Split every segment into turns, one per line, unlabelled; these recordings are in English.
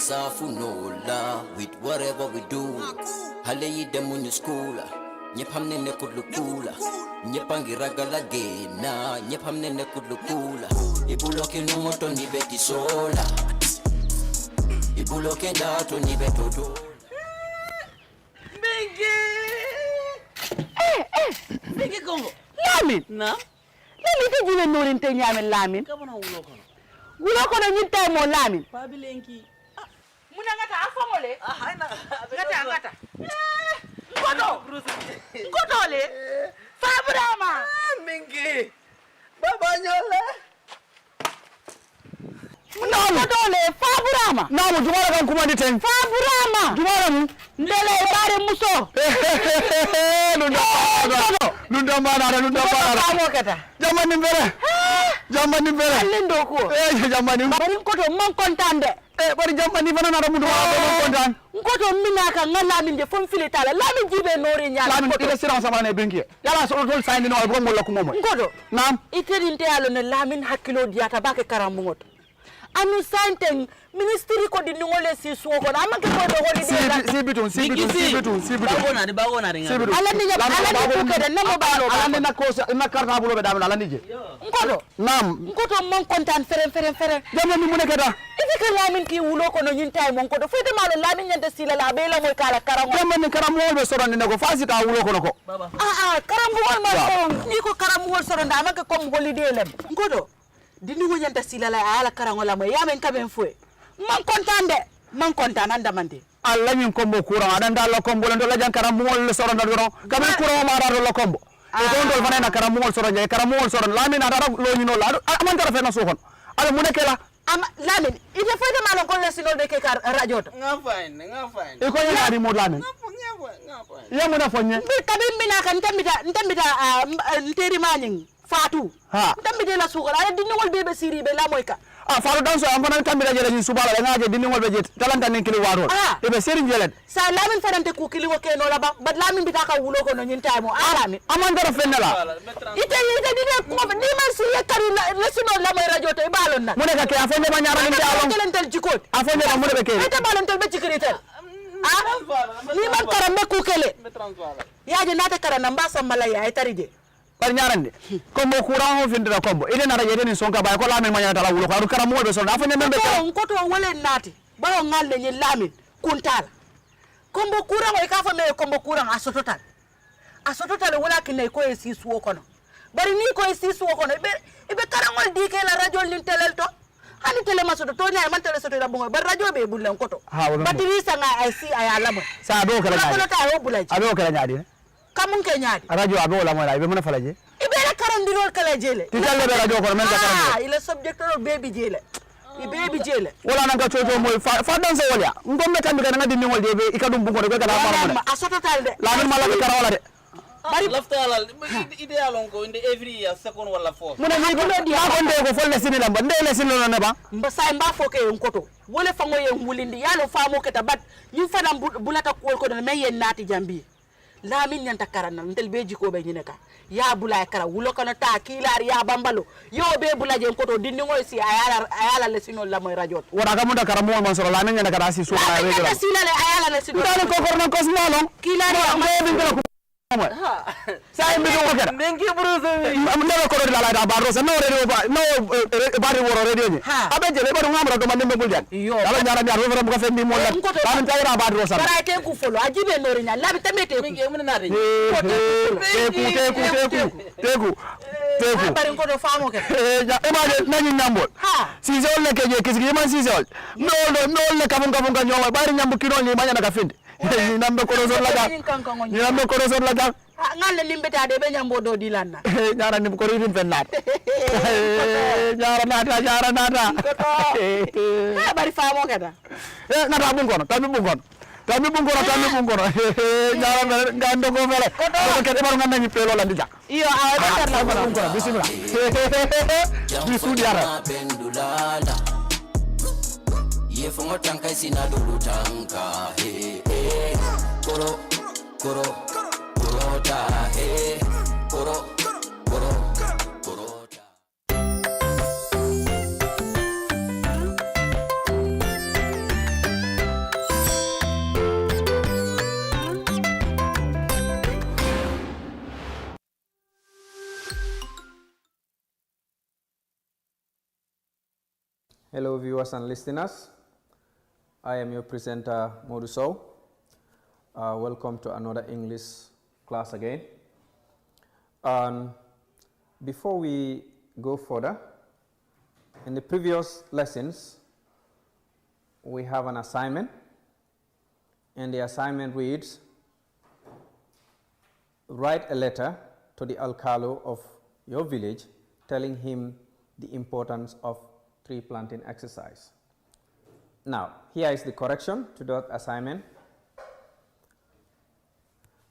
safunola with whatever we do. Hale yidemu new school. Nyepamne ne kudlukula. Nyepangiragala gena. Nyepamne ne kudlukula. Ibuloke numoto ni beti sola. Ibuloke dato ni betoto.
Bigi Congo.
Lamin.
Na?
Lamin te jibe norin te nyame Lamin.
Kabana wulo kono.
Wulo kono nyinta mo Lamin.
Pabilenki.
Muna ngata afamole.
Haina.
Ngata. Ngoto le. Fabrama.
Mingi. Baba nyola.
No ngotole Fabrama.
Na mu jumara kan kuma diten.
Fabrama.
Jumara mu.
Ndele bare muso.
Nunda mana.
Famokata.
Jamani bere.
Lindo ko.
Jamani.
Bari ngoto man kontande.
Bari jamani fana na mu do kontan.
Ngoto minaka ngala min je fon filitala. Lamin jibe nori nyala.
Lamin ila siran sama ne benki. Yala so dol sayni no ko mo lokko momo.
Ngoto.
Nam.
Iterinte yalo ne Lamin hakkilo diata bake karamungoto. Anu santen ministry ko di ngole si suko na amake ko do holiday.
Sibitu.
Bagona ringa.
Ala ni ko de namo balo.
Ala ni na ko na karna bulo be damna ala ni je.
Ngoto.
Nam.
Ngoto mon kontan fere.
Jamani mu ne keda.
Ite Lamin ki wulo ko no nyinta mon ko do fete malo Lamin nyante sila la be la moy kala karango.
Jamani karamu be soron ne ko fasi ka wulo ko ko.
Baba.
Karambu wol ma soron. Ni ko karambu wol soron da amake ko holiday lem. Ngoto. Dindi ko nyanta sila la ala karango la moy yamen kaben fue. Man kontan anda mande.
Allah min kombo kurang adanda la kombo ndo la jankara mol soron do kamen kurang mara do la kombo e don do fana na kara mol soron je kara mol soron Lamin ada lo ni no la amanta ra fena sokon ala munekela
Lamin ite fede malon ko lesinol be ke kar radio to
Nga fine.
e ko yana di mo Lamin
Nga fine.
ya mo na fonye
bi kabin mina kan tambita nteri maning Fatu
ha
tambite la sukol ala dinol bebe siri be la moy ka
faru dan so am fana tambira jere ni subala la ngaje dinni ngol be jet talanta nen kili waro e be serin jelet
sa Lamin fanante ku kili ko keno la ba Lamin bita ka wulo ko no nyinta mo Lamin
amanda ra fenela
ite dine ko ni man si yakari lesinol la moy radio to e balon na
mo ne ka ke afonde ma nyaara ni alon
kelentel jikot
afonde ma mo be ke
ite balon tel be jikritel ni man karambe ku kele yaje nata karana mbasa malaya e tarije
par ñarande kombo courant ho findira kombo ide nara yede ni sonka bay ko Lamin ma ñata la wulo ko ar karam mo be so da fa membe
ko to wole nati bawo ngalle ni Lamin kuntala kombo courant o ka fa me kombo courant asototal wala kinay ko e sisu kono bari ni ko e sisu kono be karangol dike la radio lin telel to hani tele masoto to nyaay man tele soto la bongo bar radio be bulan koto batiri sanga ay si ay alamo
sa do kala
nyaadi ko ta ho bulaji
ado kala nyaadi
kamun ke nyaadi
radio abo la mo la be mona falaje
ibe la karandirol kala jele
ti dalle be radio ko men ka karande
ile subject ro baby jele i baby jele
wala nan ka coco moy fa dan se wolya ngombe tambi kana ngadi ngol de be ikadum bu ko de kala
ma asototal de
Lamin mala be karawala de
bari lafta ideal on ko inde every year second wala fourth
muna ni ko di ko nde ko folle sinila ba ndele sinilo ne ba
mba say mba foke en koto wole fango yen wulindi yalo famo keta bat yu fana bulata ko ko me yen nati jambi Lamin nyanta karana ndel be jiko be nyineka ya bulay kara wulo kono ta kilar ya bambalo yo be bulaje koto dindi ngoy si ayala le sino la moy radio
wala ka munda kara mo man soro Lamin nyanta kara si suka
be
be
sino le ayala le sino
dal ko korno ko smalo
kilar ya
be ko sai mi do kera
nengi bruzo
am ne ko ro la ba rosa no radio ba no bari woro radio ni abe je le ba ngam do man be buljan dala nyara nyar ro ko fendi mo la Lamin tayra ba rosa
bara te ku folo ajibe nori nya labi tamete
mingi mun na de
teku
bari ko do famo ke
ja image nani nyambol si zol le ke je kisigi man si zol no le kabun ka nyoma bari nyambu kilo ni manya na ka fendi ni nambe ko zol la ga ni nambe ko zol la ga
ngalle limbeta de be nyambo do dilanna
nyara ni ko rin fennat nyara nata
bari famo ke da
ngata bungono tambi bungono nyara ngando ko fele ko ke baru nganda ni pelo la ndija
iyo awa tar la
bungono bismillah bisu diara
ye fongo tanka sina dulu tanka koro ta koro
Hello viewers and listeners. I am your presenter MoBSE. Welcome to another English class again. Before we go further, in the previous lessons we have an assignment, and the assignment reads: write a letter to the alcalde of your village telling him the importance of tree planting exercise. Now, here is the correction to that assignment.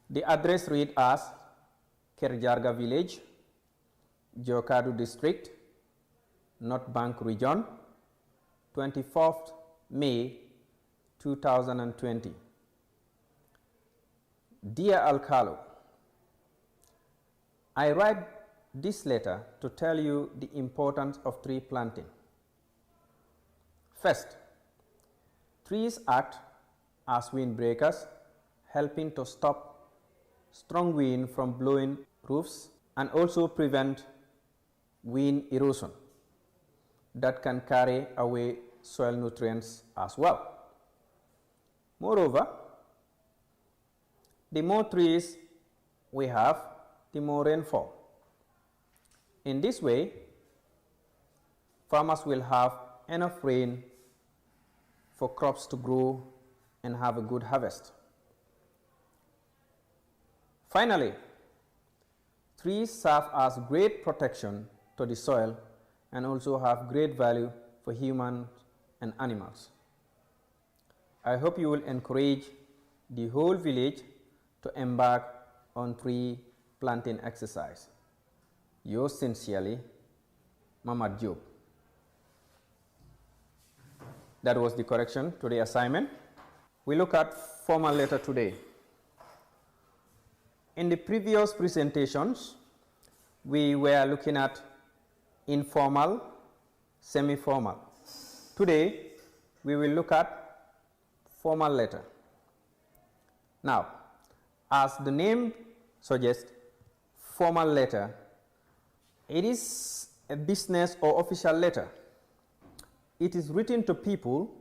The address read as Kerjarga Village, Jokadu District, North Bank Region, 24th May 2020. Dear Alcalde, I write this letter to tell you the importance of tree planting. First, trees act as windbreakers, helping to stop strong wind from blowing roofs and also prevent wind erosion that can carry away soil nutrients as well. Moreover, the more trees we have, the more rainfall. In this way, farmers will have enough rain for crops to grow and have a good harvest. Finally, trees serve as great protection to the soil and also have great value for humans and animals. I hope you will encourage the whole village to embark on tree planting exercise. Yours sincerely, Mamad Job. That was the correction to the assignment. We look at formal letter today. In the previous presentations, we were looking at informal, semi-formal. Today, we will look at formal letter. Now, as the name suggests, formal letter, it is a business or official letter. It is written to people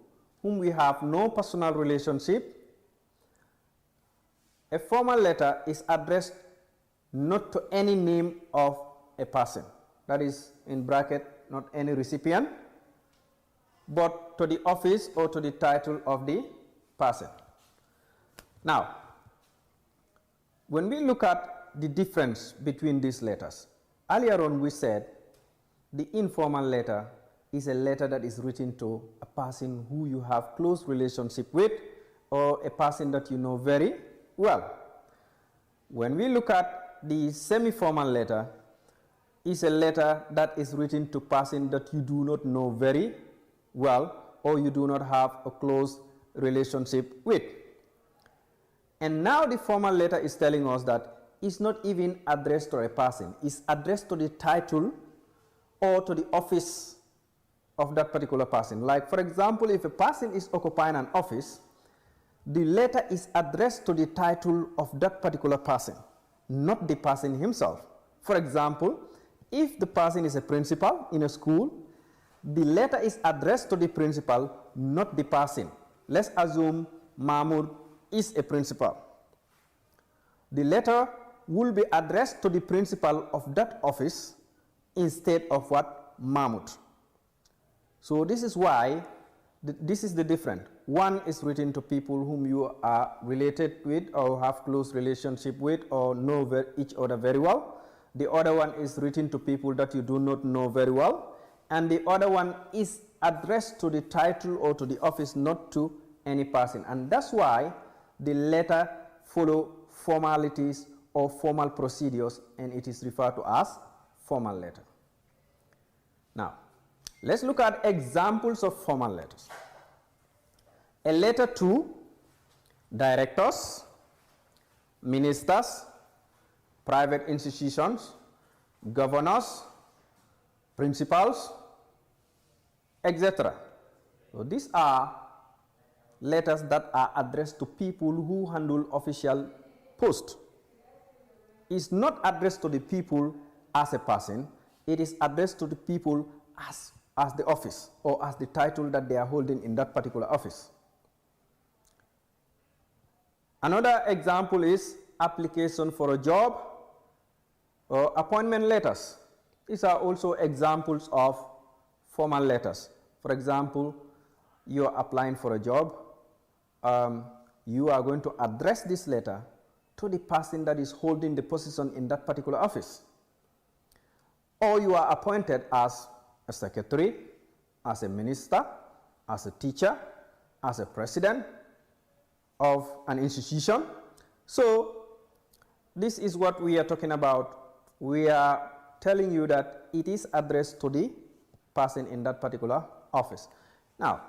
whom we have no personal relationship. A formal letter is addressed not to any name of a person, that is in bracket, not any recipient, but to the office or to the title of the person. Now, when we look at the difference between these letters, earlier on we said the informal letter is a letter that is written to a person who you have close relationship with or a person that you know very well. When we look at the semi-formal letter, is a letter that is written to person that you do not know very well or you do not have a close relationship with. And now the formal letter is telling us that it's not even addressed to a person, it's addressed to the title or to the office of that particular person. Like, for example, if a person is occupying an office, the letter is addressed to the title of that particular person, not the person himself. For example, if the person is a principal in a school, the letter is addressed to the principal, not the person. Let's assume Mahmoud is a principal. The letter will be addressed to the principal of that office instead of what? Mahmoud. So this is why this is the difference. One is written to people whom you are related with or have close relationship with or know each other very well. The other one is written to people that you do not know very well. And the other one is addressed to the title or to the office, not to any person. And that's why the letter follow formalities or formal procedures, and it is referred to as formal letter. Now, let's look at examples of formal letters. A letter to directors, ministers, private institutions, governors, principals, etc. So these are letters that are addressed to people who handle official posts. It's not addressed to the people as a person, it is addressed to the people as as the office or as the title that they are holding in that particular office. Another example is application for a job or appointment letters. These are also examples of formal letters. For example, you are applying for a job. You are going to address this letter to the person that is holding the position in that particular office. Or you are appointed as a secretary, as a minister, as a teacher, as a president of an institution. So this is what we are talking about. We are telling you that it is addressed to the person in that particular office. Now,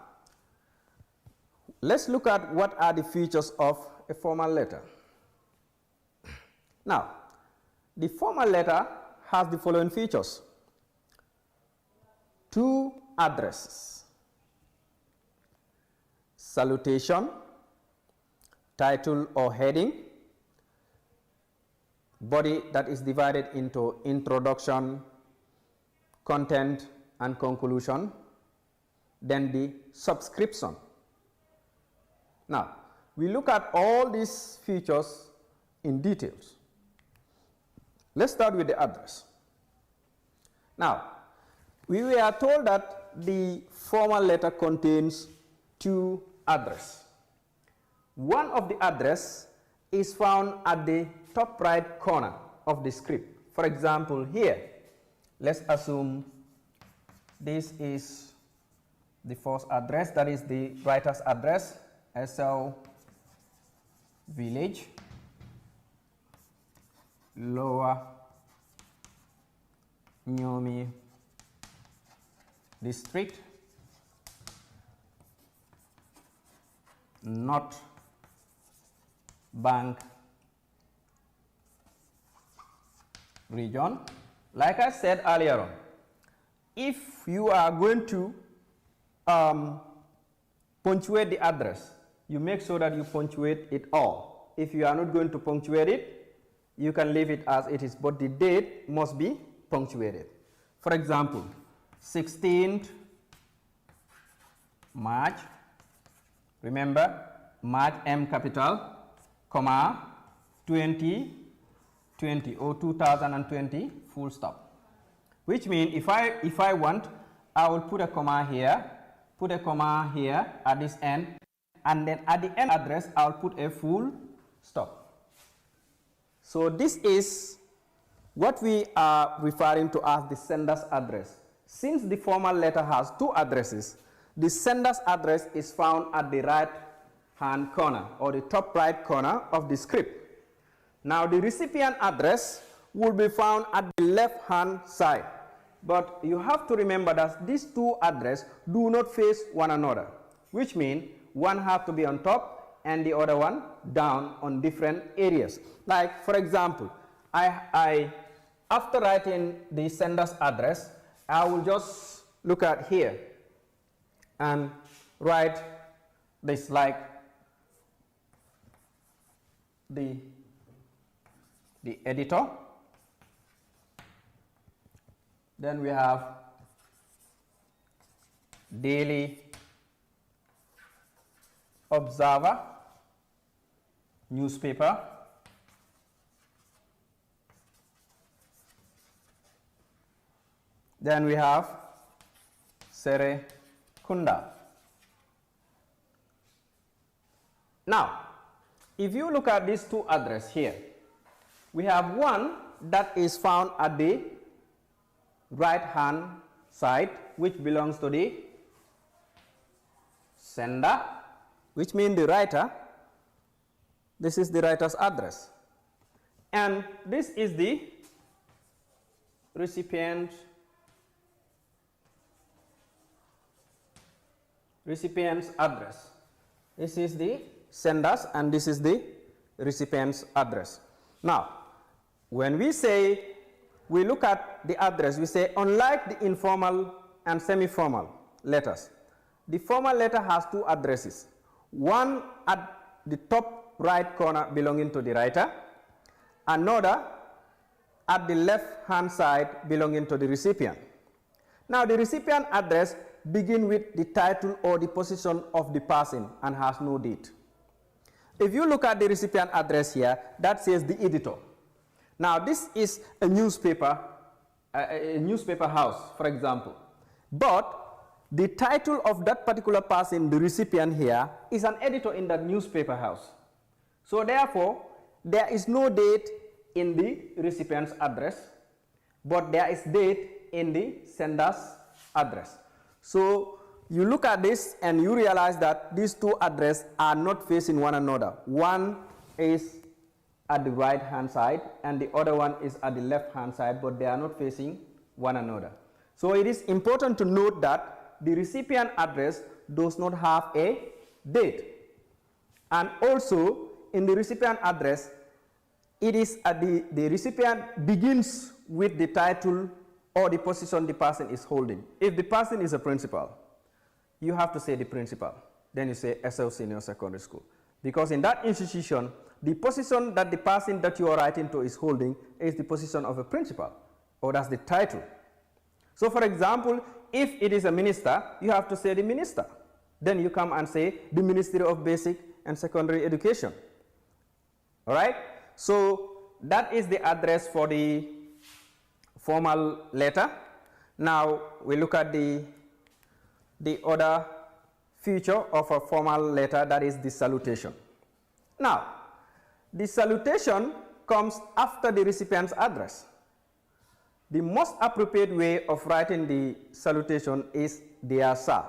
let's look at what are the features of a formal letter. Now, the formal letter has the following features: 2 addresses, salutation, title or heading, body that is divided into introduction, content, and conclusion, then the subscription. Now, we look at all these features in details. Let's start with the address. Now, we were told that the formal letter contains 2 addresses. One of the address is found at the top right corner of the script. For example, here, let's assume this is the first address, that is the writer's address, SL Village, Lower Nyomi District, North Bank region. Like I said earlier on, if you are going to punctuate the address, you make sure that you punctuate it all. If you are not going to punctuate it, you can leave it as it is, but the date must be punctuated. For example, 16th March, remember, March M capital, comma, 2020 or 2020 full stop. Which means if I want, I will put a comma here at this end, and then at the end address, I'll put a full stop. So this is what we are referring to as the sender's address. Since the formal letter has 2 addresses, the sender's address is found at the right-hand corner or the top right corner of the script. Now the recipient address will be found at the left-hand side. But you have to remember that these 2 addresses do not face one another, which means one has to be on top and the other one down on different areas. Like, for example, after writing the sender's address, I will just look at here and write this, like the editor. Then we have Daily Observer newspaper. Then we have Serekunda. Now, if you look at these 2 addresses here, we have one that is found at the right-hand side, which belongs to the sender, which means the writer. This is the writer's address. And this is the recipient's address. This is the sender's and this is the recipient's address. Now, when we look at the address, we say, unlike the informal and semi-formal letters, the formal letter has 2 addresses. One at the top right corner belonging to the writer, another at the left-hand side belonging to the recipient. Now, the recipient address begins with the title or the position of the person and has no date. If you look at the recipient address here, that says the editor. Now, this is a newspaper house, for example. But the title of that particular person, the recipient here, is an editor in that newspaper house. So therefore, there is no date in the recipient's address, but there is date in the sender's address. So you look at this and you realize that these two addresses are not facing one another. One is at the right hand side and the other one is at the left hand side, but they are not facing one another. So it is important to note that the recipient address does not have a date. And also in the recipient address, it is at the recipient begins with the title or the position the person is holding. If the person is a principal, you have to say the principal. Then you say SL Senior Secondary School. Because in that institution, the position that the person that you are writing to is holding is the position of a principal, or that's the title. So for example, if it is a minister, you have to say the minister. Then you come and say the Ministry of Basic and Secondary Education. All right? So that is the address for the formal letter. Now we look at the other feature of a formal letter, that is the salutation. Now, the salutation comes after the recipient's address. The most appropriate way of writing the salutation is dear sir.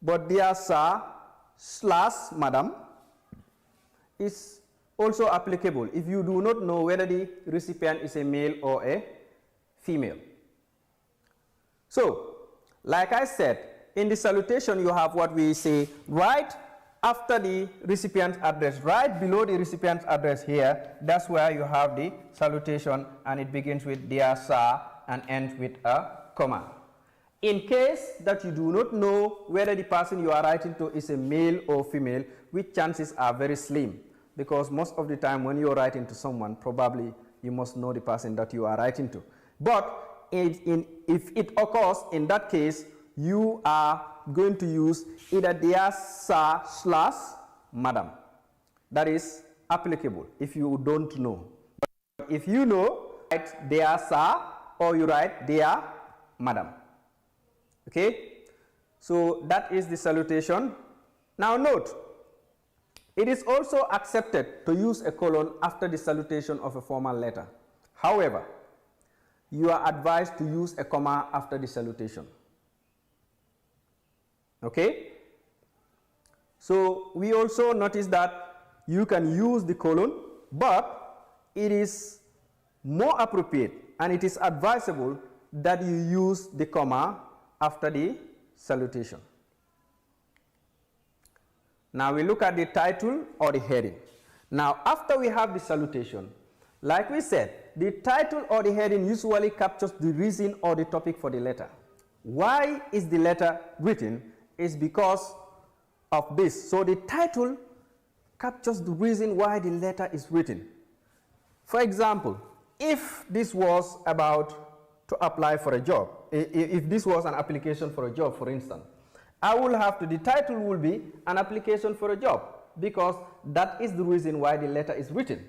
But dear sir / madam is also applicable if you do not know whether the recipient is a male or a female. So, like I said, in the salutation you have what we say right after the recipient's address, right below the recipient's address here. That's where you have the salutation, and it begins with dear sir and ends with a comma. In case that you do not know whether the person you are writing to is a male or female, which chances are very slim, because most of the time when you are writing to someone, probably you must know the person that you are writing to. But if it occurs in that case, you are going to use either dear sir / madam. That is applicable if you don't know. But if you know, write dear sir or you write dear madam. Okay? So that is the salutation. Now note, it is also accepted to use a colon after the salutation of a formal letter. However, you are advised to use a comma after the salutation. Okay? So we also notice that you can use the colon, but it is more appropriate and it is advisable that you use the comma after the salutation. Now we look at the title or the heading. Now after we have the salutation, like we said, the title or the heading usually captures the reason or the topic for the letter. Why is the letter written? Is because of this. So the title captures the reason why the letter is written. For example, if this was about to apply for a job, if this was an application for a job, for instance, I will have to, the title will be an application for a job, because that is the reason why the letter is written.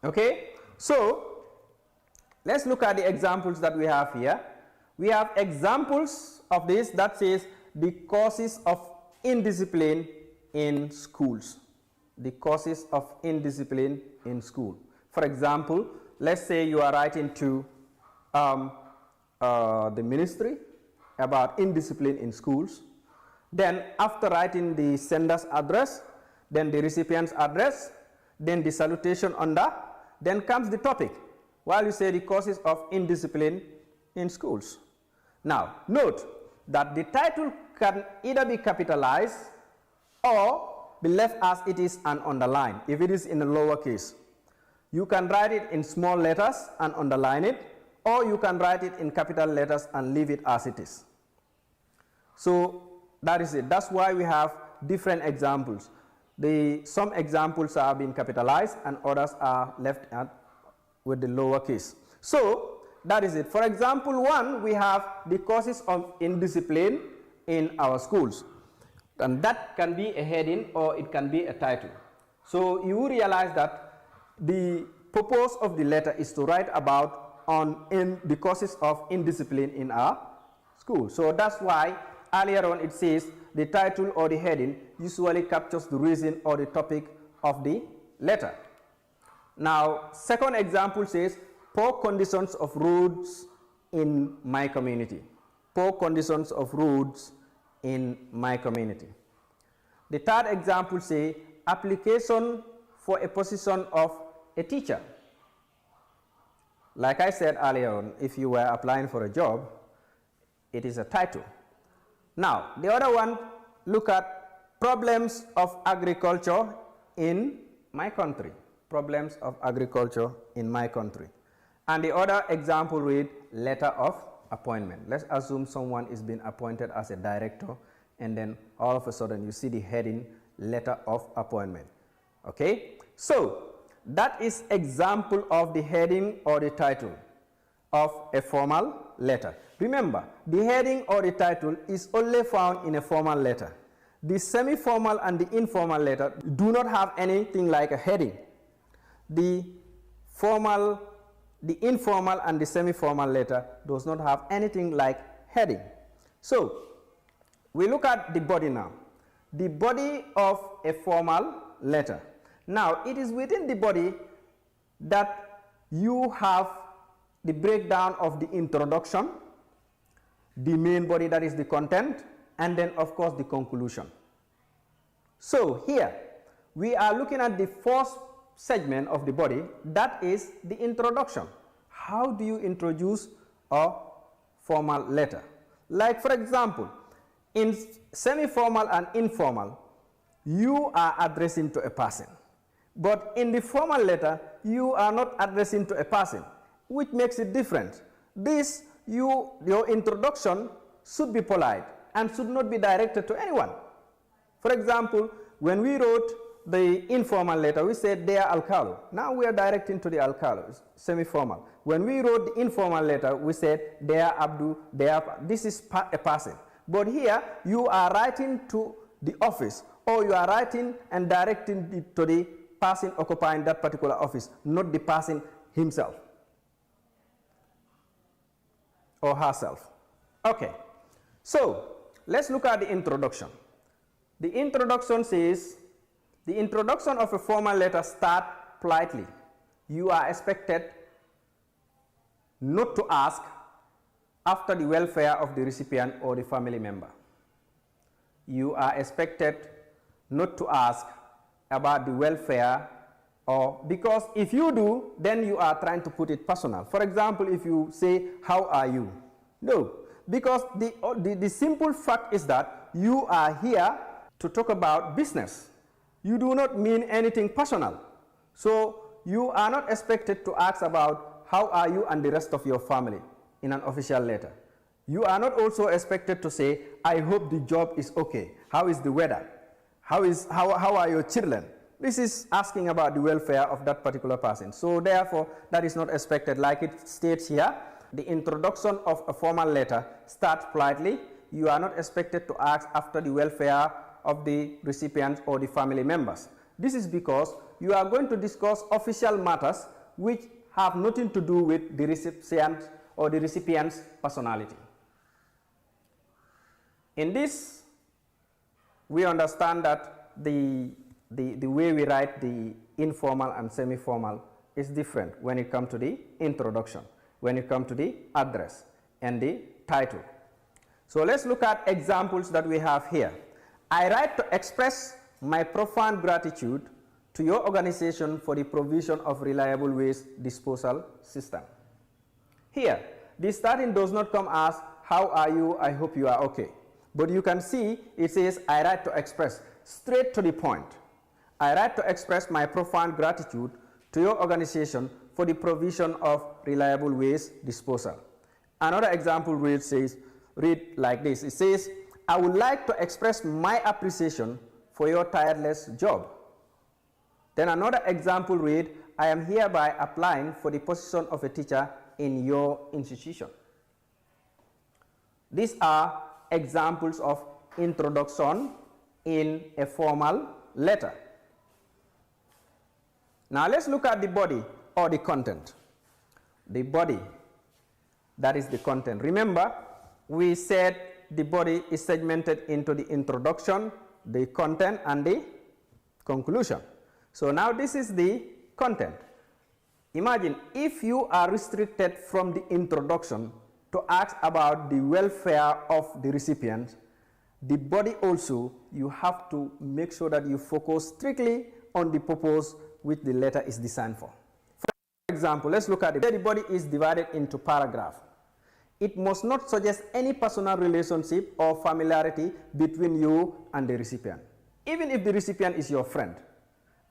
Okay? So let's look at the examples that we have here. We have examples of this that says the causes of indiscipline in schools. The causes of indiscipline in school. For example, let's say you are writing to the ministry about indiscipline in schools. Then after writing the sender's address, then the recipient's address, then the salutation under, then comes the topic, while you say the causes of indiscipline in schools. Now, note that the title can either be capitalized or be left as it is and underlined, if it is in a lowercase. You can write it in small letters and underline it, or you can write it in capital letters and leave it as it is. So that is it. That's why we have different examples. Some examples are being capitalized and others are left with the lowercase. So That is it. For example, 1, we have the causes of indiscipline in our schools. And that can be a heading or it can be a title. So you realize that the purpose of the letter is to write about the causes of indiscipline in our school. So that's why earlier on it says the title or the heading usually captures the reason or the topic of the letter. Now, second example says poor conditions of roads in my community. Poor conditions of roads in my community. The third example says application for a position of a teacher. Like I said earlier on, if you were applying for a job, it is a title. Now, the other one, look at problems of agriculture in my country. Problems of agriculture in my country. And the other example read letter of appointment. Let's assume someone is being appointed as a director, and then all of a sudden you see the heading letter of appointment. Okay? So that is example of the heading or the title of a formal letter. Remember, the heading or the title is only found in a formal letter. The semi-formal and the informal letter do not have anything like a heading. The formal, the informal and the semi-formal letter does not have anything like heading. So we look at the body now. The body of a formal letter. Now it is within the body that you have the breakdown of the introduction, the main body, that is the content, and then of course the conclusion. So here we are looking at the first segment of the body, that is the introduction. How do you introduce a formal letter? Like for example, in semi-formal and informal, you are addressing to a person. But in the formal letter, you are not addressing to a person, which makes it different. Your introduction should be polite and should not be directed to anyone. For example, when we wrote the informal letter, we said, "Dear Alcalo." Now we are directing to the Alcalo, semi-formal. When we wrote the informal letter, we said, "Dear Abdu," this is a person. But here, you are writing to the office, or you are writing and directing it to the person occupying that particular office, not the person himself or herself. Okay, so let's look at the introduction. The introduction says, the introduction of a formal letter starts politely. You are expected not to ask after the welfare of the recipient or the family member. You are expected not to ask about the welfare, or because if you do, then you are trying to put it personal. For example, if you say, "How are you?" No, because the simple fact is that you are here to talk about business. You do not mean anything personal. So you are not expected to ask about how are you and the rest of your family in an official letter. You are not also expected to say, "I hope the job is okay. How is the weather? How are your children?" This is asking about the welfare of that particular person. So therefore, that is not expected. Like it states here, the introduction of a formal letter starts politely. You are not expected to ask after the welfare of the recipient or the family members. This is because you are going to discuss official matters which have nothing to do with the recipient or the recipient's personality. In this, we understand that the way we write the informal and semi-formal is different when it comes to the introduction, when it comes to the address and the title. So let's look at examples that we have here. I write to express my profound gratitude to your organization for the provision of reliable waste disposal system. Here, the starting does not come as, "How are you? I hope you are okay." But you can see it says, "I write to express," straight to the point. I write to express my profound gratitude to your organization for the provision of reliable waste disposal. Another example read like this. It says, "I would like to express my appreciation for your tireless job." Then another example read, "I am hereby applying for the position of a teacher in your institution. These are examples of introduction in a formal letter. Now let's look at the body or the content. The body, that is the content. Remember, we said the body is segmented into the introduction, the content, and the conclusion. So now this is the content. Imagine if you are restricted from the introduction to ask about the welfare of the recipient, the body also, you have to make sure that you focus strictly on the purpose which the letter is designed for. For example, let's look at it. The body is divided into paragraphs. It must not suggest any personal relationship or familiarity between you and the recipient. Even if the recipient is your friend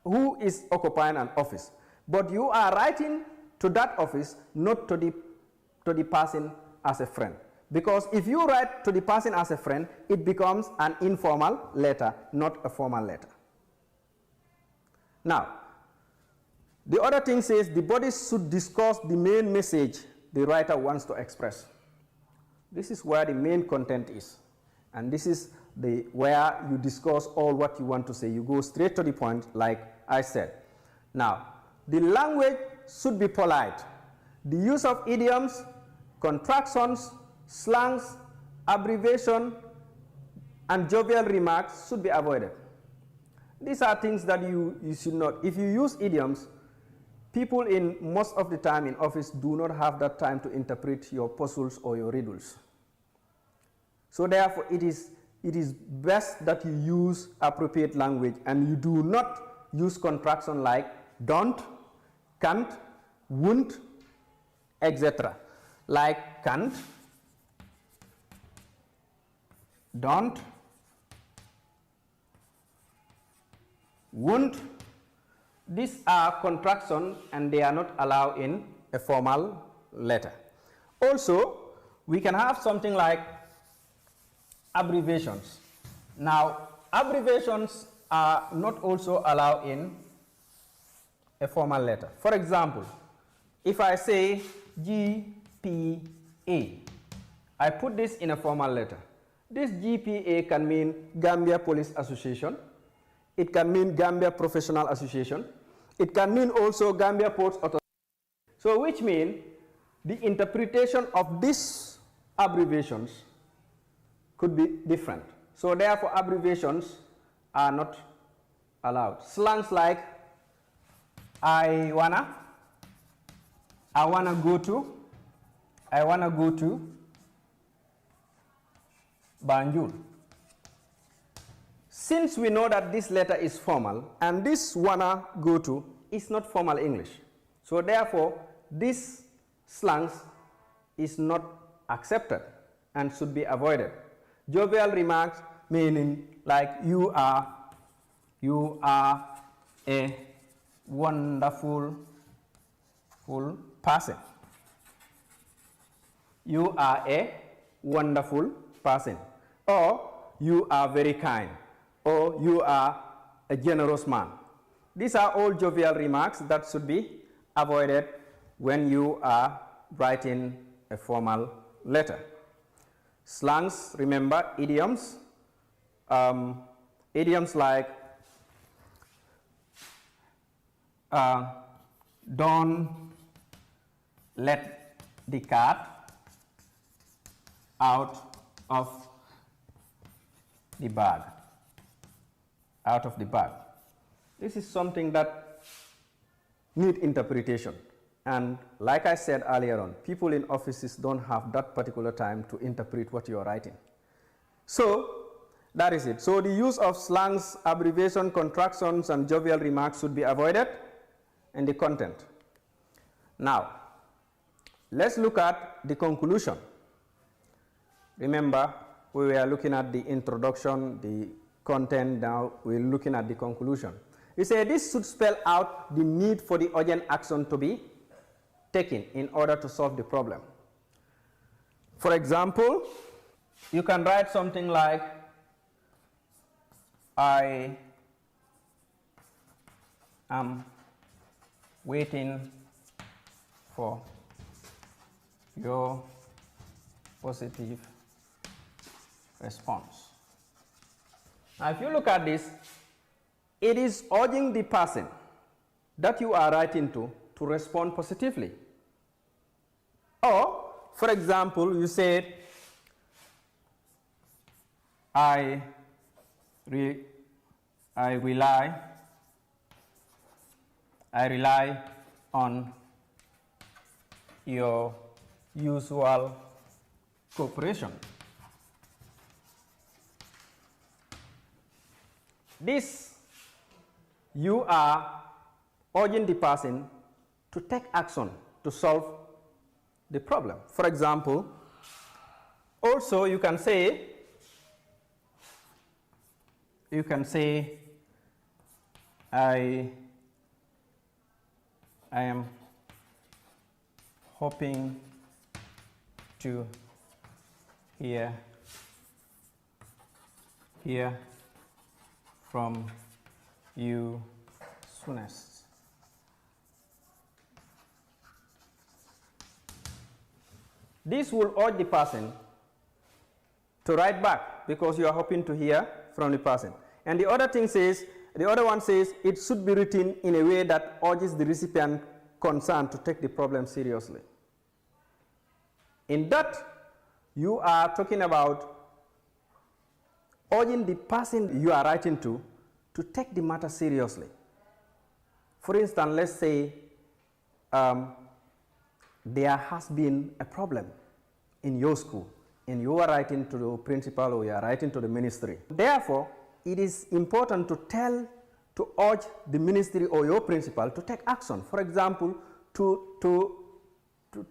who is occupying an office, but you are writing to that office, not to the person as a friend. Because if you write to the person as a friend, it becomes an informal letter, not a formal letter. Now, the other thing says the body should discuss the main message the writer wants to express. This is where the main content is. And this is where you discuss all what you want to say. You go straight to the point, like I said. Now, the language should be polite. The use of idioms, contractions, slangs, abbreviation, and jovial remarks should be avoided. These are things that you should not. If you use idioms, people in most of the time in office do not have that time to interpret your puzzles or your riddles. So therefore, it is best that you use appropriate language and you do not use contraction like don't, can't, won't, etc. Like can't, don't, won't. These are contractions and they are not allowed in a formal letter. Also, we can have something like abbreviations. Now, abbreviations are not also allowed in a formal letter. For example, if I say GPA, I put this in a formal letter. This GPA can mean Gambia Police Association. It can mean Gambia Professional Association. It can mean also Gambia Ports Authority. So which means the interpretation of these abbreviations could be different. So therefore abbreviations are not allowed. Slangs like I wanna go to Banjul. Since we know that this letter is formal and this wanna go to is not formal English, so therefore this slangs is not accepted and should be avoided. Jovial remarks meaning like you are a wonderful person. You are a wonderful person. Or you are very kind. Or you are a generous man. These are all jovial remarks that should be avoided when you are writing a formal letter. Slangs, remember, idioms. Idioms like don't let the cat out of the bag. Out of the bag. This is something that needs interpretation. And like I said earlier on, people in offices don't have that particular time to interpret what you are writing. So that is it. So the use of slangs, abbreviation, contractions, and jovial remarks should be avoided in the content. Now, let's look at the conclusion. Remember, we were looking at the introduction, the content, now we're looking at the conclusion. We say this should spell out the need for the urgent action to be taken in order to solve the problem. For example, you can write something like, I am waiting for your positive response. Now, if you look at this, it is urging the person that you are writing to respond positively. Or, for example, you said, I rely on your usual cooperation. This, you are urging the person to take action to solve the problem. For example, also you can say, I am hoping to hear from you soonest. This will urge the person to write back because you are hoping to hear from the person. And the other one says it should be written in a way that urges the recipient concerned to take the problem seriously. In that, you are talking about urging the person you are writing to take the matter seriously. For instance, let's say there has been a problem in your school, and you are writing to the principal or you are writing to the ministry. Therefore, it is important to urge the ministry or your principal to take action. For example, to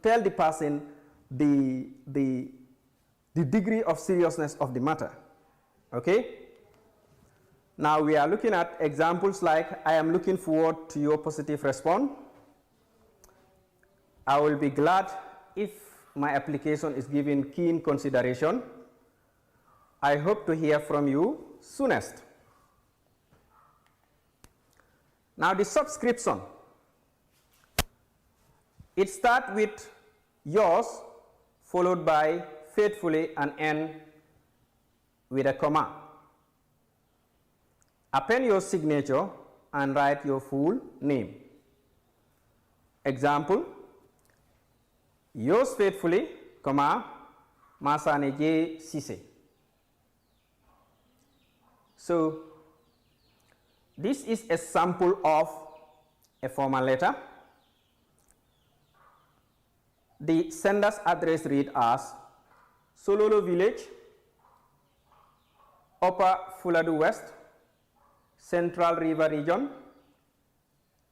tell the person the degree of seriousness of the matter. Okay? Now we are looking at examples like, I am looking forward to your positive response. I will be glad if my application is given keen consideration. I hope to hear from you soonest. Now the subscription, it starts with yours followed by faithfully and end with a comma. Append your signature and write your full name. Example, yours faithfully, comma, Masane J. Sise. So, this is a sample of a formal letter. The sender's address reads as Sololo Village, Upper Fuladu West, Central River Region,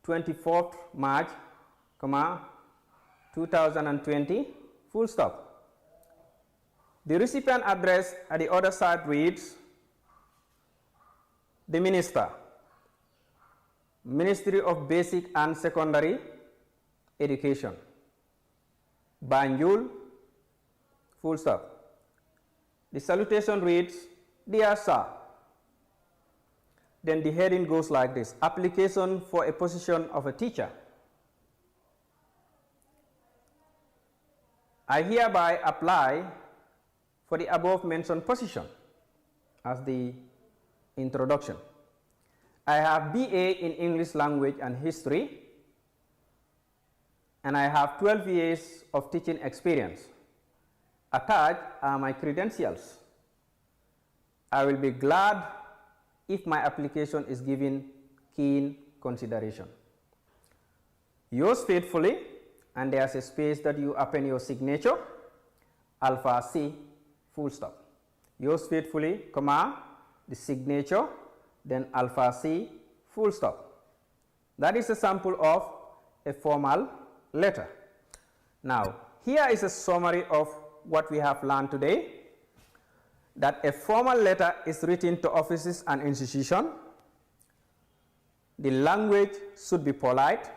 24th March, 2020, full stop. The recipient address at the other side reads, the Minister, Ministry of Basic and Secondary Education, Banjul, full stop. The salutation reads, Dear Sir. Then the heading goes like this, application for a position of a teacher. I hereby apply for the above mentioned position as the introduction. I have BA in English Language and History, and I have 12 years of teaching experience. Attached are my credentials. I will be glad if my application is given keen consideration. Yours faithfully, and there's a space that you append your signature, Alpha C, full stop. Yours faithfully, comma, the signature, then Alpha C, full stop. That is a sample of a formal letter. Now, here is a summary of what we have learned today, that a formal letter is written to offices and institutions. The language should be polite.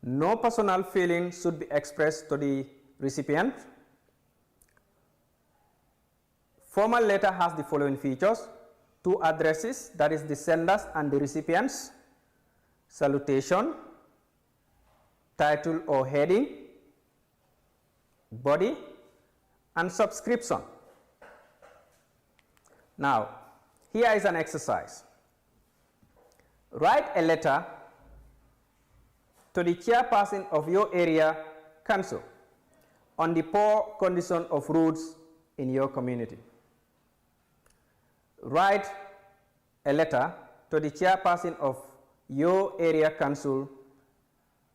No personal feelings should be expressed to the recipient. Formal letter has the following features: 2 addresses, that is the senders and the recipients, salutation, title or heading, body, and subscription. Now, here is an exercise. Write a letter to the chairperson of your area council on the poor condition of roads in your community. Write a letter to the chairperson of your area council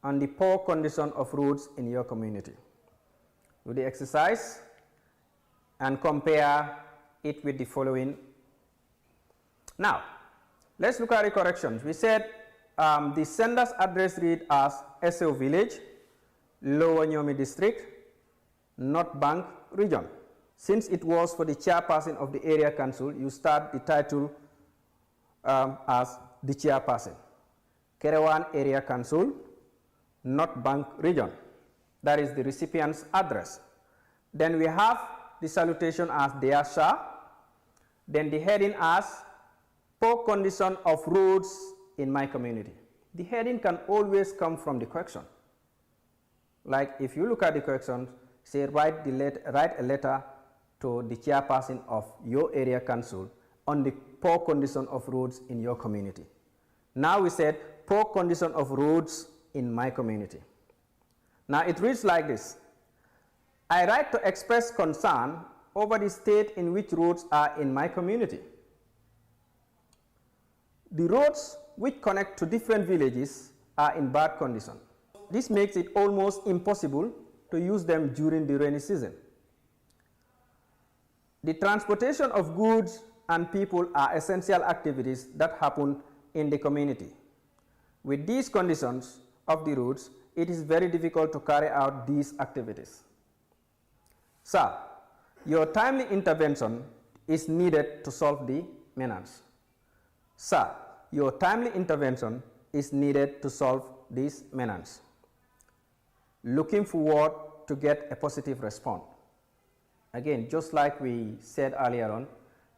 on the poor condition of roads in your community. Do the exercise and compare it with the following. Now, let's look at the corrections. We said the sender's address read as SO Village, Lower Nyomi District, North Bank Region. Since it was for the chairperson of the area council, you start the title as the chairperson. Kerewan Area Council, North Bank Region. That is the recipient's address. Then we have the salutation as Dear Sir. Then the heading as Poor Condition of Roads in My Community. The heading can always come from the question. Like if you look at the question, say write a letter to the chairperson of your area council on the poor condition of roads in your community. Now we said poor condition of roads in my community. Now it reads like this. I write to express concern over the state in which roads are in my community. The roads which connect to different villages are in bad condition. This makes it almost impossible to use them during the rainy season. The transportation of goods and people are essential activities that happen in the community. With these conditions of the roads, it is very difficult to carry out these activities. Sir, your timely intervention is needed to solve the menace. Sir, your timely intervention is needed to solve this menace. Looking forward to get a positive response. Again, just like we said earlier on,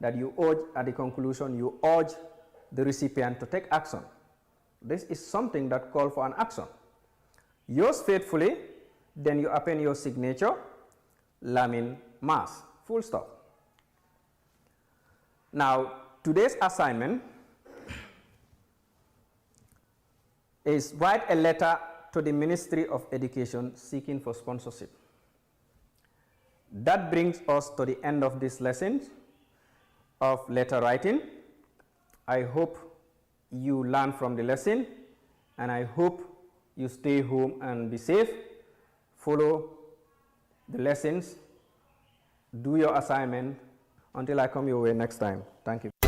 that you urge at the conclusion, you urge the recipient to take action. This is something that calls for an action. Yours faithfully, then you append your signature, Lamin Mas, full stop. Now, today's assignment is write a letter to the Ministry of Education seeking for sponsorship. That brings us to the end of this lesson of letter writing. I hope you learn from the lesson, and I hope you stay home and be safe. Follow the lessons, do your assignment until I come your way next time. Thank you.